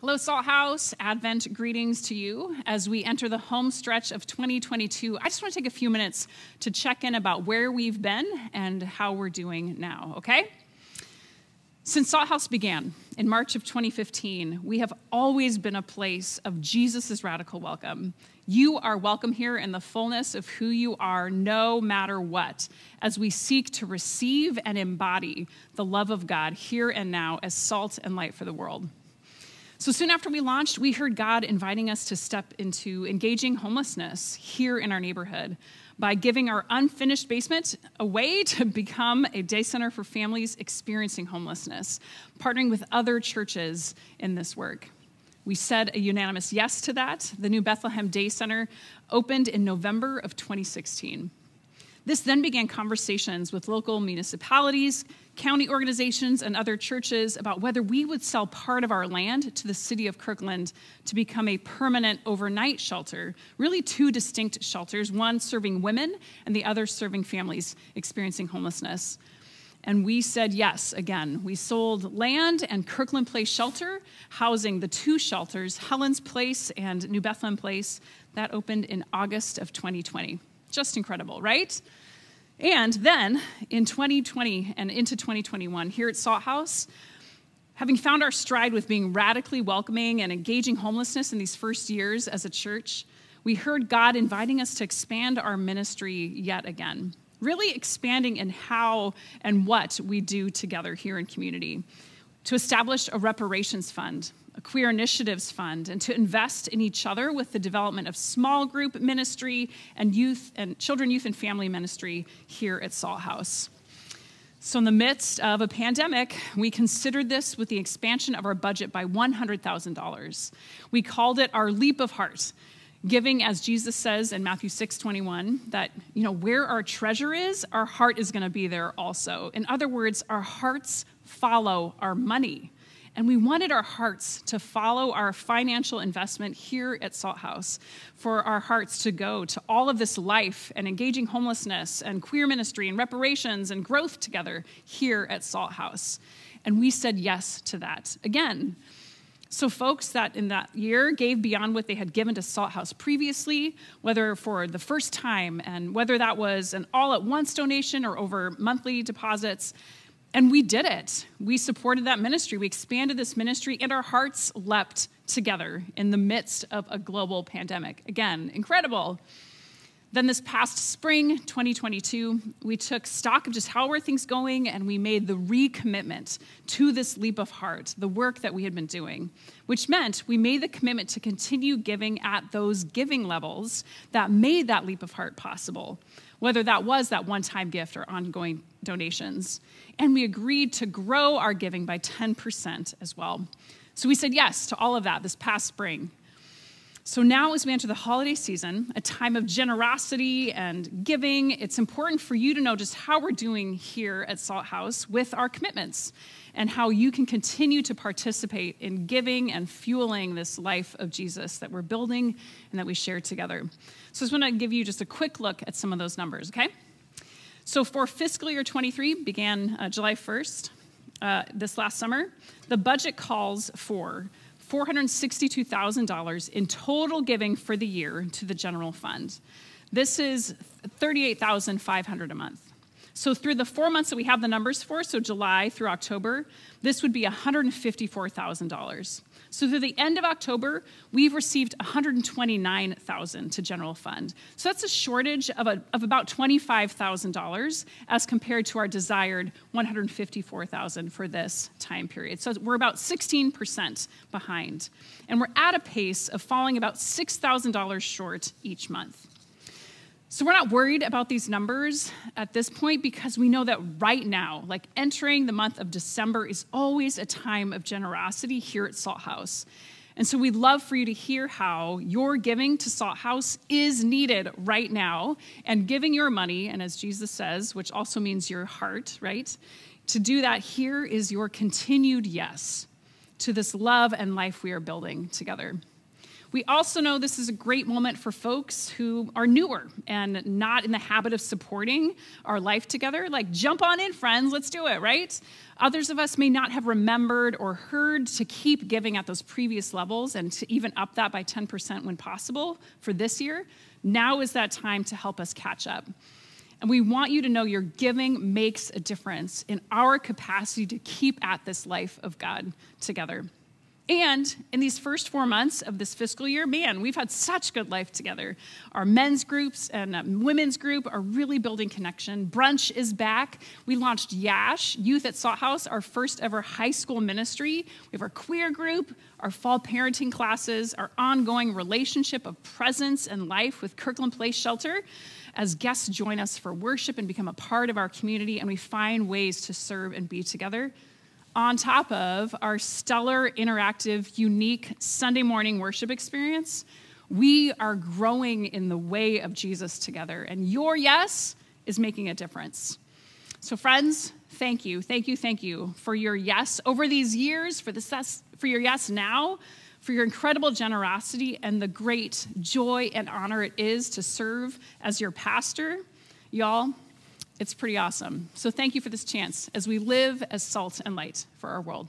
Hello, Salt House. Advent greetings to you. As we enter the home stretch of 2022, I just want to take a few minutes to check in about where we've been and how we're doing now, okay? Since Salt House began in March of 2015, we have always been a place of Jesus' radical welcome. You are welcome here in the fullness of who you are, no matter what, as we seek to receive and embody the love of God here and now as salt and light for the world. So soon after we launched, we heard God inviting us to step into engaging homelessness here in our neighborhood by giving our unfinished basement away to become a day center for families experiencing homelessness, partnering with other churches in this work. We said a unanimous yes to that. The new Bethlehem Day Center opened in November of 2016. This then began conversations with local municipalities, county organizations, and other churches about whether we would sell part of our land to the city of Kirkland to become a permanent overnight shelter, really two distinct shelters, one serving women and the other serving families experiencing homelessness. And we said yes again. We sold land and Kirkland Place Shelter, housing the two shelters, Helen's Place and New Bethlehem Place, that opened in August of 2020. Just incredible, right? And then in 2020 and into 2021, here at Salt House, having found our stride with being radically welcoming and engaging homelessness in these first years as a church, we heard God inviting us to expand our ministry yet again, really expanding in how and what we do together here in community, to establish a reparations fund, a queer initiatives fund, and to invest in each other with the development of small group ministry and youth and children, youth, and family ministry here at Salt House. So in the midst of a pandemic, we considered this with the expansion of our budget by $100,000. We called it our leap of heart, giving, as Jesus says in Matthew 6:21, that, where our treasure is, our heart is going to be there also. In other words, our hearts follow our money. And we wanted our hearts to follow our financial investment here at Salt House, for our hearts to go to all of this life and engaging homelessness and queer ministry and reparations and growth together here at Salt House. And we said yes to that again. So folks that in that year gave beyond what they had given to Salt House previously, whether for the first time and whether that was an all-at-once donation or over monthly deposits, and we did it. We supported that ministry. We expanded this ministry, and our hearts leapt together in the midst of a global pandemic. Again, incredible. Then this past spring, 2022, we took stock of just how were things going, and we made the recommitment to this leap of heart, the work that we had been doing, which meant we made the commitment to continue giving at those giving levels that made that leap of heart possible, whether that was that one-time gift or ongoing donations. And we agreed to grow our giving by 10% as well. So we said yes to all of that this past spring. So now as we enter the holiday season, a time of generosity and giving, it's important for you to know just how we're doing here at Salt House with our commitments and how you can continue to participate in giving and fueling this life of Jesus that we're building and that we share together. So I just want to give you just a quick look at some of those numbers, okay? So for fiscal year 23, began July 1st, this last summer, the budget calls for $462,000 in total giving for the year to the general fund. This is $38,500 a month. So through the 4 months that we have the numbers for, so July through October, this would be $154,000. So through the end of October, we've received $129,000 to general fund. So that's a shortage of about $25,000 as compared to our desired $154,000 for this time period. So we're about 16% behind. And we're at a pace of falling about $6,000 short each month. So we're not worried about these numbers at this point because we know that right now, like entering the month of December is always a time of generosity here at Salt House. And so we'd love for you to hear how your giving to Salt House is needed right now, and giving your money, and as Jesus says, which also means your heart, right? To do that, here is your continued yes to this love and life we are building together. We also know this is a great moment for folks who are newer and not in the habit of supporting our life together. Like, jump on in, friends, let's do it, right? Others of us may not have remembered or heard to keep giving at those previous levels and to even up that by 10% when possible for this year. Now is that time to help us catch up. And we want you to know your giving makes a difference in our capacity to keep at this life of God together. And in these first 4 months of this fiscal year, man, we've had such good life together. Our men's groups and women's group are really building connection. Brunch is back. We launched Yash, Youth at Salt House, our first ever high school ministry. We have our queer group, our fall parenting classes, our ongoing relationship of presence and life with Kirkland Place Shelter, as guests join us for worship and become a part of our community, and we find ways to serve and be together. On top of our stellar, interactive, unique Sunday morning worship experience, we are growing in the way of Jesus together, and your yes is making a difference. So friends, thank you for your yes over these years, for your yes now, for your incredible generosity and the great joy and honor it is to serve as your pastor. Y'all, it's pretty awesome. So thank you for this chance as we live as salt and light for our world.